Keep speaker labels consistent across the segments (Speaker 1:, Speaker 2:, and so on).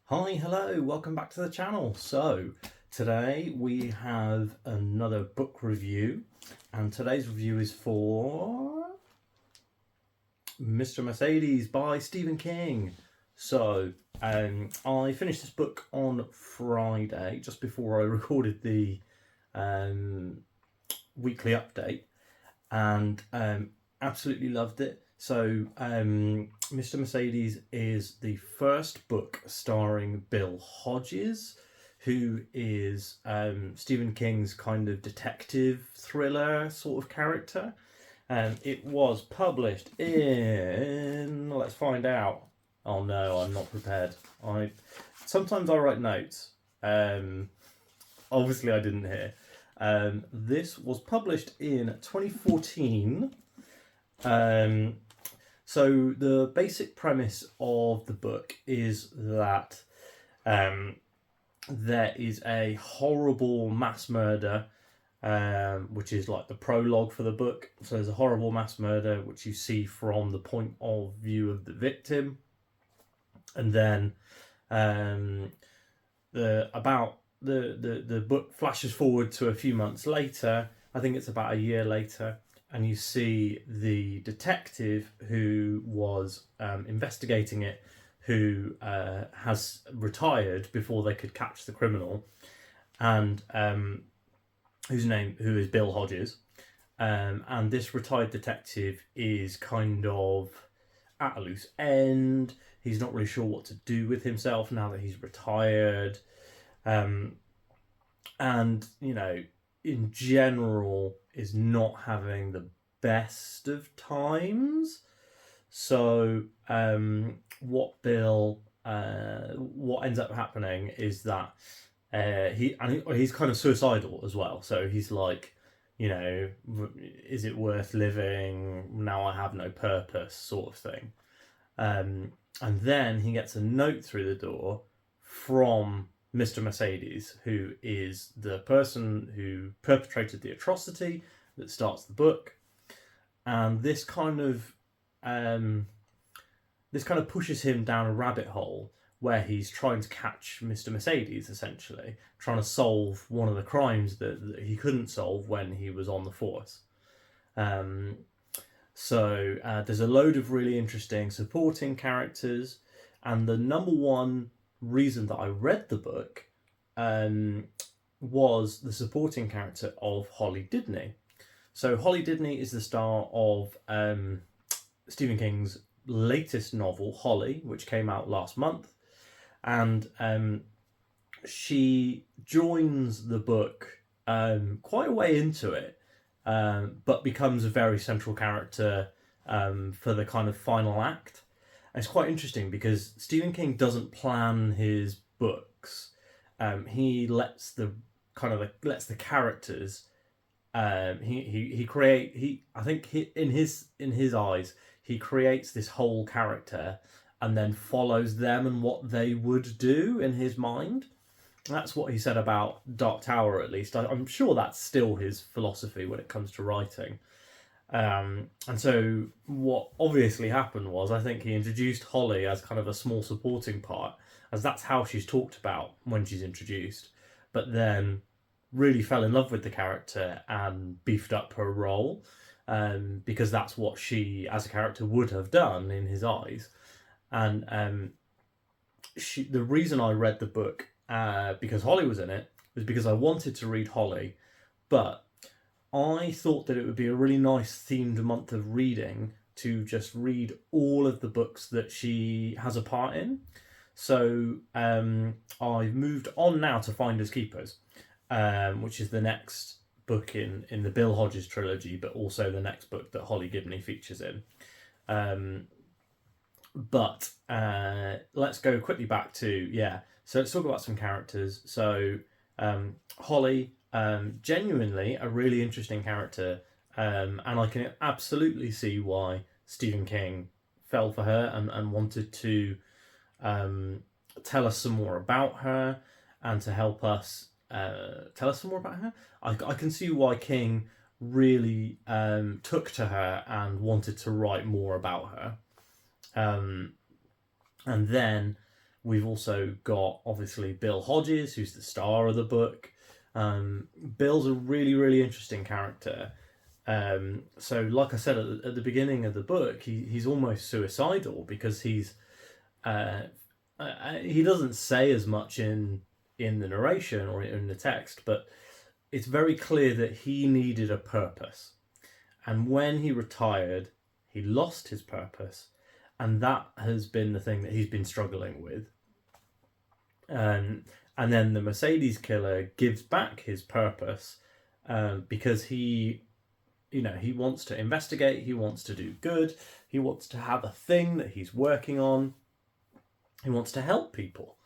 Speaker 1: Hi, hello, welcome back to the channel. So, today we have another book review, and today's review is for Mr. Mercedes by Stephen King. So, I finished this book on Friday, just before I recorded the weekly update, and absolutely loved it. So, Mr. Mercedes is the first book starring Bill Hodges, who is Stephen King's kind of detective thriller sort of character. It was published in. Let's find out. Oh no, I'm not prepared. Sometimes I write notes. Obviously, I didn't hear. This was published in 2014. So the basic premise of the book is that there is a horrible mass murder, which is like the prologue for the book. So there's a horrible mass murder which you see from the point of view of the victim, and then the book flashes forward to a few months later. I think it's about a year later, and you see the detective who was investigating it, who has retired before they could catch the criminal, and who is Bill Hodges, and this retired detective is kind of at a loose end. He's not really sure what to do with himself now that he's retired, and in general is not having the best of times. So what ends up happening is that he's kind of suicidal as well. So he's like, is it worth living now? I have no purpose, sort of thing. And then he gets a note through the door from Mr. Mercedes, who is the person who perpetrated the atrocity that starts the book, and this kind of pushes him down a rabbit hole where he's trying to catch Mr. Mercedes, essentially trying to solve one of the crimes that he couldn't solve when he was on the force. So there's a load of really interesting supporting characters, and the number one reason that I read the book was the supporting character of Holly Dibney. So Holly Dibney is the star of Stephen King's latest novel, Holly, which came out last month, and she joins the book quite a way into it, but becomes a very central character for the kind of final act. And it's quite interesting because Stephen King doesn't plan his books. He lets the characters. I think in his eyes he creates this whole character and then follows them and what they would do in his mind. That's what he said about Dark Tower, at least. I'm sure that's still his philosophy when it comes to writing. And so what obviously happened was, I think he introduced Holly as kind of a small supporting part, as that's how she's talked about when she's introduced, but then really fell in love with the character and beefed up her role, because that's what she as a character would have done in his eyes. And the reason I read the book, because Holly was in it, was because I wanted to read Holly, but I thought that it would be a really nice themed month of reading to just read all of the books that she has a part in. So I've moved on now to Finders Keepers, which is the next book in the Bill Hodges trilogy, but also the next book that Holly Gibney features in. But let's go quickly back to, so let's talk about some characters. So Holly, genuinely a really interesting character, and I can absolutely see why Stephen King fell for her and wanted to tell us some more about her and to help us tell us some more about her. I can see why King really took to her and wanted to write more about her. And then We've also got, obviously, Bill Hodges, who's the star of the book. Bill's a really, really interesting character. So, like I said at the beginning of the book, he's almost suicidal because uh, he doesn't say as much in the narration or in the text, but it's very clear that he needed a purpose. And when he retired, he lost his purpose, and that has been the thing that he's been struggling with. And then the Mercedes killer gives back his purpose, because he wants to investigate, he wants to do good, he wants to have a thing that he's working on, he wants to help people.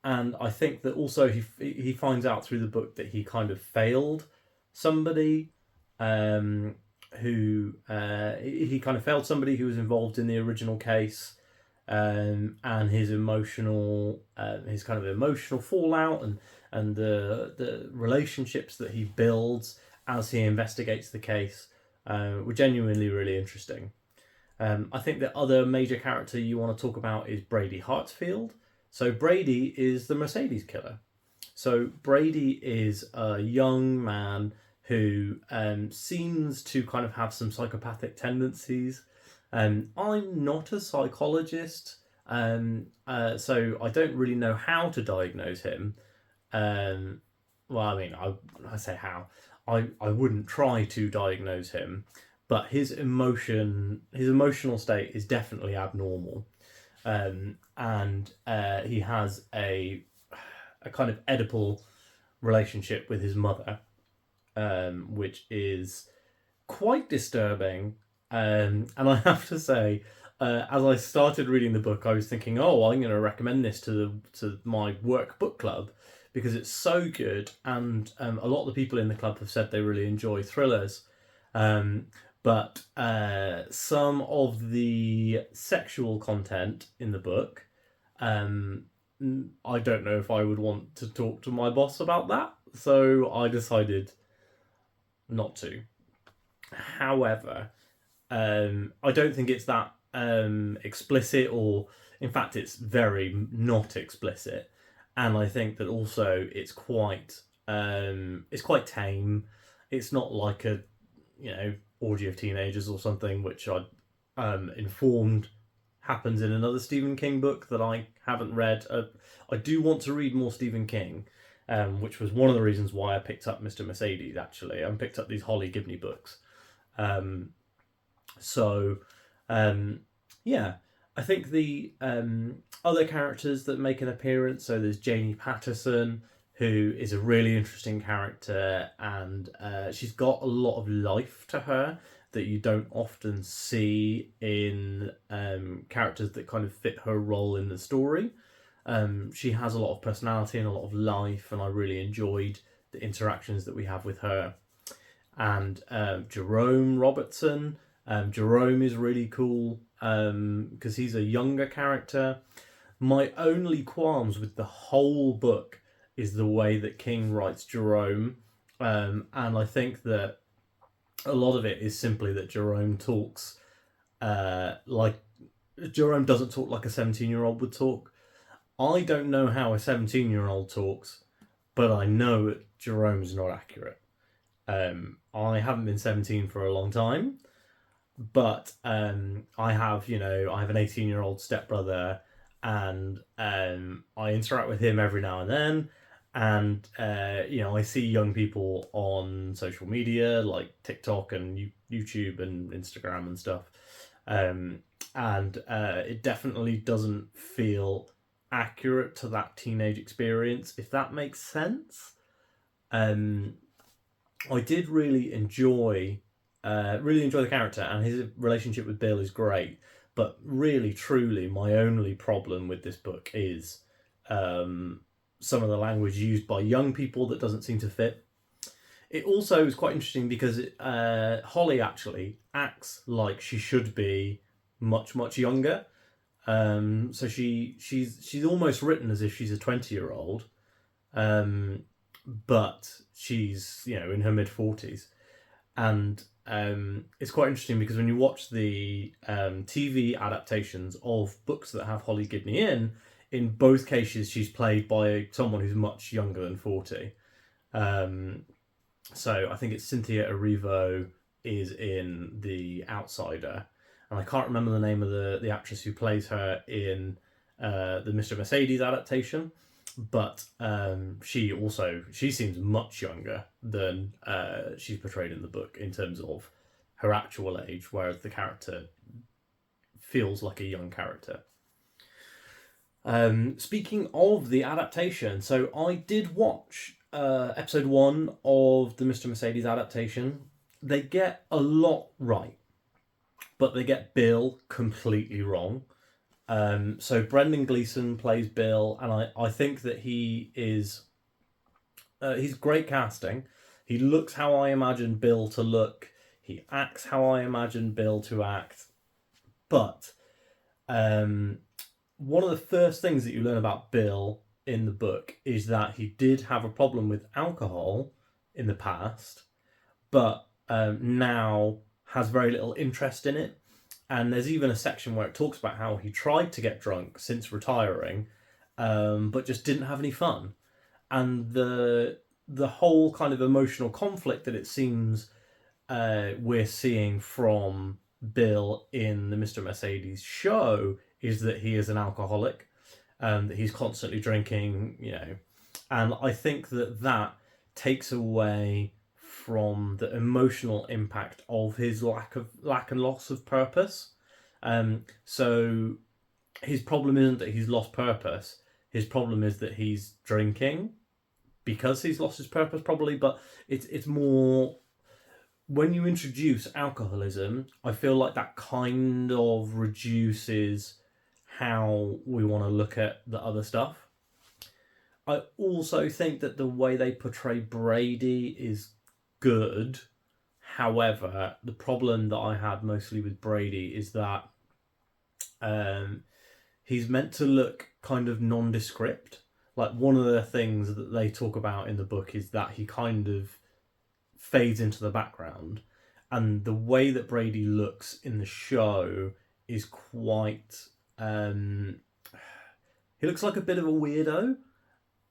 Speaker 1: And I think that also he finds out through the book that he kind of failed somebody, who he kind of failed somebody who was involved in the original case, and his kind of emotional fallout and the relationships that he builds as he investigates the case were genuinely really interesting. I think the other major character you want to talk about is Brady Hartsfield. So Brady is the Mercedes killer. So Brady is a young man who seems to kind of have some psychopathic tendencies. I'm not a psychologist, so I don't really know how to diagnose him. Well, I mean, I say how. I wouldn't try to diagnose him, but his emotional state is definitely abnormal, and he has a kind of Oedipal relationship with his mother, which is quite disturbing. And I have to say, as I started reading the book, I was thinking, oh, I'm going to recommend this to my work book club because it's so good, and a lot of the people in the club have said they really enjoy thrillers. But some of the sexual content in the book, I don't know if I would want to talk to my boss about that, so I decided not to. However, I don't think it's that explicit, or in fact it's very not explicit, and I think that also it's quite tame. It's not like a orgy of teenagers or something, which I'm informed happens in another Stephen King book that I haven't read. I do want to read more Stephen King, which was one of the reasons why I picked up Mr. Mercedes, actually. I picked up these Holly Gibney books. Yeah, I think the other characters that make an appearance, so there's Janie Patterson, who is a really interesting character, and she's got a lot of life to her that you don't often see in characters that kind of fit her role in the story. She has a lot of personality and a lot of life, and I really enjoyed the interactions that we have with her. And Jerome Robertson. Jerome is really cool because he's a younger character. My only qualms with the whole book is the way that King writes Jerome, and I think that a lot of it is simply that Jerome talks Jerome doesn't talk like a 17-year-old would talk. I don't know how a 17-year-old talks, but I know that Jerome's not accurate. I haven't been 17 for a long time, but I have an 18-year-old stepbrother, and I interact with him every now and then, and I see young people on social media like TikTok and YouTube and Instagram and stuff, and it definitely doesn't feel accurate to that teenage experience, if that makes sense. I did really enjoy the character, and his relationship with Bill is great. But really, truly, my only problem with this book is some of the language used by young people that doesn't seem to fit. It also is quite interesting because Holly actually acts like she should be much, much younger. So she's almost written as if she's a 20-year-old, but she's in her mid-40s, and it's quite interesting because when you watch the TV adaptations of books that have Holly Gibney in, in both cases she's played by someone who's much younger than 40. So I think it's Cynthia Erivo is in The Outsider, and I can't remember the name of the actress who plays her in the Mr. Mercedes adaptation, but she seems much younger than she's portrayed in the book in terms of her actual age, whereas the character feels like a young character. Speaking of the adaptation, so I did watch episode 1 of the Mr. Mercedes adaptation. They get a lot right, but they get Bill completely wrong. So Brendan Gleeson plays Bill, and I think that he's great casting. He looks how I imagine Bill to look. He acts how I imagine Bill to act. But one of the first things that you learn about Bill in the book is that he did have a problem with alcohol in the past, but now has very little interest in it. And there's even a section where it talks about how he tried to get drunk since retiring, but just didn't have any fun. And the whole kind of emotional conflict that it seems we're seeing from Bill in the Mr. Mercedes show is that he is an alcoholic, that he's constantly drinking, and I think that takes away from the emotional impact of his lack and loss of purpose. So his problem isn't that he's lost purpose. His problem is that he's drinking because he's lost his purpose, probably. But it's more when you introduce alcoholism, I feel like that kind of reduces how we want to look at the other stuff. I also think that the way they portray Brady is good. However, the problem that I had mostly with Brady is that he's meant to look kind of nondescript. Like, one of the things that they talk about in the book is that he kind of fades into the background, and the way that Brady looks in the show is quite he looks like a bit of a weirdo,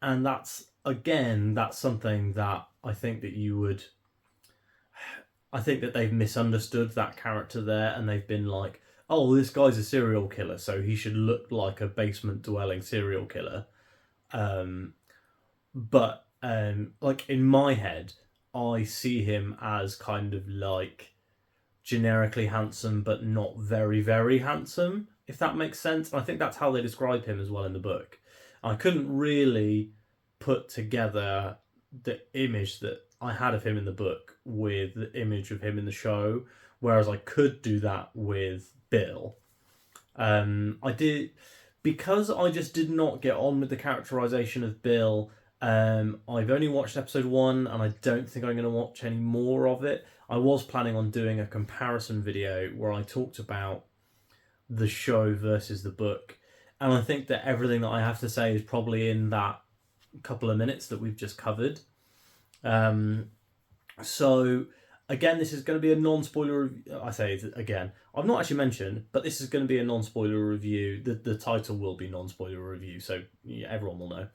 Speaker 1: and that's something that I think that they've misunderstood that character there, and they've been like, oh, this guy's a serial killer, so he should look like a basement dwelling serial killer. But like, in my head, I see him as kind of like generically handsome, but not very, very handsome, if that makes sense. And I think that's how they describe him as well in the book. I couldn't really put together the image that I had of him in the book with the image of him in the show, whereas I could do that with Bill. I did, because I just did not get on with the characterization of Bill. I've only watched episode 1, and I don't think I'm going to watch any more of it. I was planning on doing a comparison video where I talked about the show versus the book, and I think that everything that I have to say is probably in that couple of minutes that we've just covered. So again, this is going to be a non-spoiler. I say it again, I've not actually mentioned, but this is going to be a non-spoiler review. The title will be non-spoiler review, so everyone will know.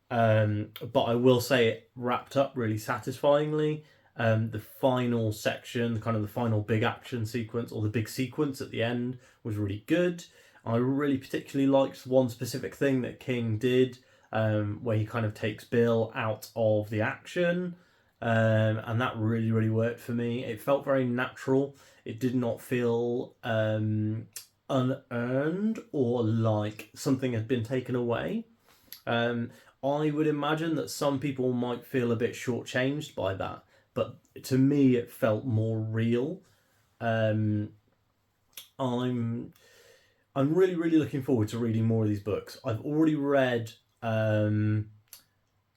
Speaker 1: But I will say it wrapped up really satisfyingly. The final section, kind of the final big action sequence, or the big sequence at the end, was really good. I really particularly liked one specific thing that King did, where he kind of takes Bill out of the action, and that really, really worked for me. It felt very natural. It did not feel unearned or like something had been taken away. I would imagine that some people might feel a bit shortchanged by that, but to me it felt more real. I'm really, really looking forward to reading more of these books. I've already read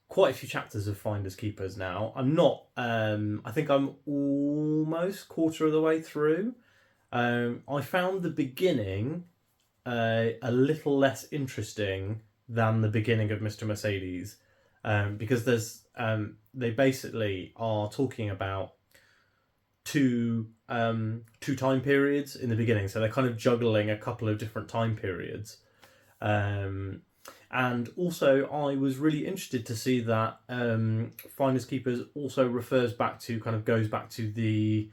Speaker 1: quite a few chapters of Finders Keepers now. I'm not, I think I'm almost quarter of the way through. I found the beginning a little less interesting than the beginning of Mr. Mercedes, because there's they basically are talking about two time periods in the beginning, so they're kind of juggling a couple of different time periods. And also, I was really interested to see that Finders Keepers also goes back to the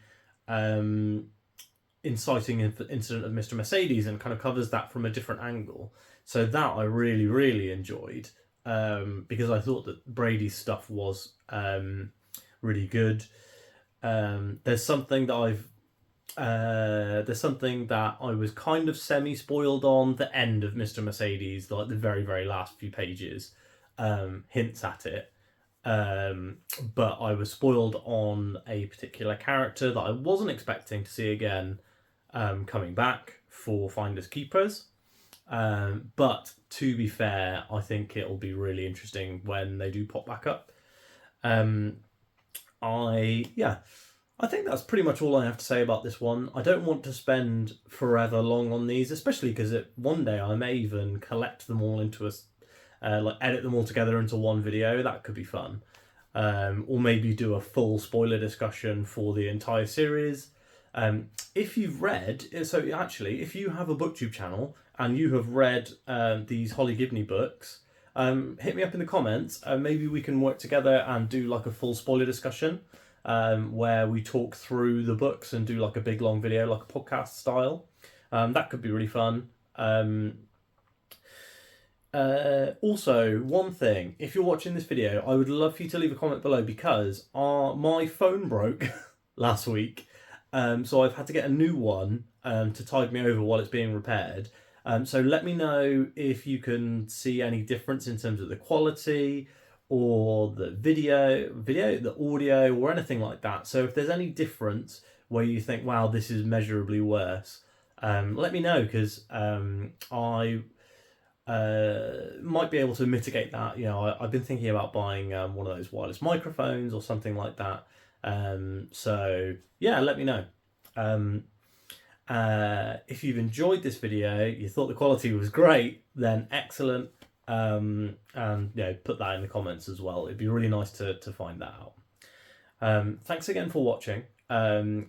Speaker 1: inciting incident of Mr. Mercedes and kind of covers that from a different angle. So that I really, really enjoyed because I thought that Brady's stuff was really good. There's something that I was kind of semi-spoiled on the end of Mr. Mercedes, like the very, very last few pages, hints at it. But I was spoiled on a particular character that I wasn't expecting to see again coming back for Finders Keepers. But to be fair, I think it'll be really interesting when they do pop back up. I think that's pretty much all I have to say about this one. I don't want to spend forever long on these, especially because one day I may even collect them all into edit them all together into one video. That could be fun. Or maybe do a full spoiler discussion for the entire series. If you've read, if you have a booktube channel and you have read these Holly Gibney books, hit me up in the comments. Maybe we can work together and do like a full spoiler discussion where we talk through the books and do like a big long video, like a podcast style. That could be really fun. Also, one thing, if you're watching this video, I would love for you to leave a comment below because my phone broke last week. So I've had to get a new one to tide me over while it's being repaired. So let me know if you can see any difference in terms of the quality or the video, the audio, or anything like that. So if there's any difference where you think, wow, this is measurably worse, let me know, because I might be able to mitigate that. You know, I've been thinking about buying one of those wireless microphones or something like that. So yeah, let me know. If you've enjoyed this video, you thought the quality was great, then excellent. And put that in the comments as well. It'd be really nice to find that out. Thanks again for watching.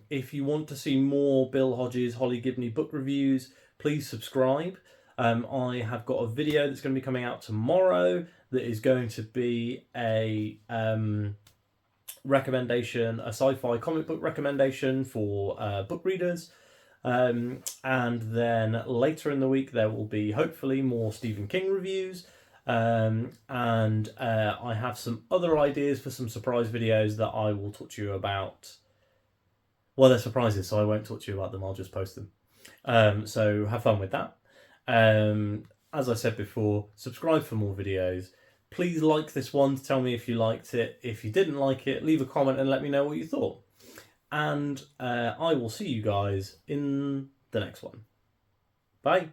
Speaker 1: If you want to see more Bill Hodges, Holly Gibney book reviews, please subscribe. I have got a video that's going to be coming out tomorrow that is going to be a recommendation, a sci-fi comic book recommendation for book readers. And then later in the week there will be hopefully more Stephen King reviews. And I have some other ideas for some surprise videos that I will talk to you about. Well, they're surprises, so I won't talk to you about them, I'll just post them. So have fun with that. As I said before, subscribe for more videos. Please like this one to tell me if you liked it. If you didn't like it, leave a comment and let me know what you thought. And I will see you guys in the next one. Bye.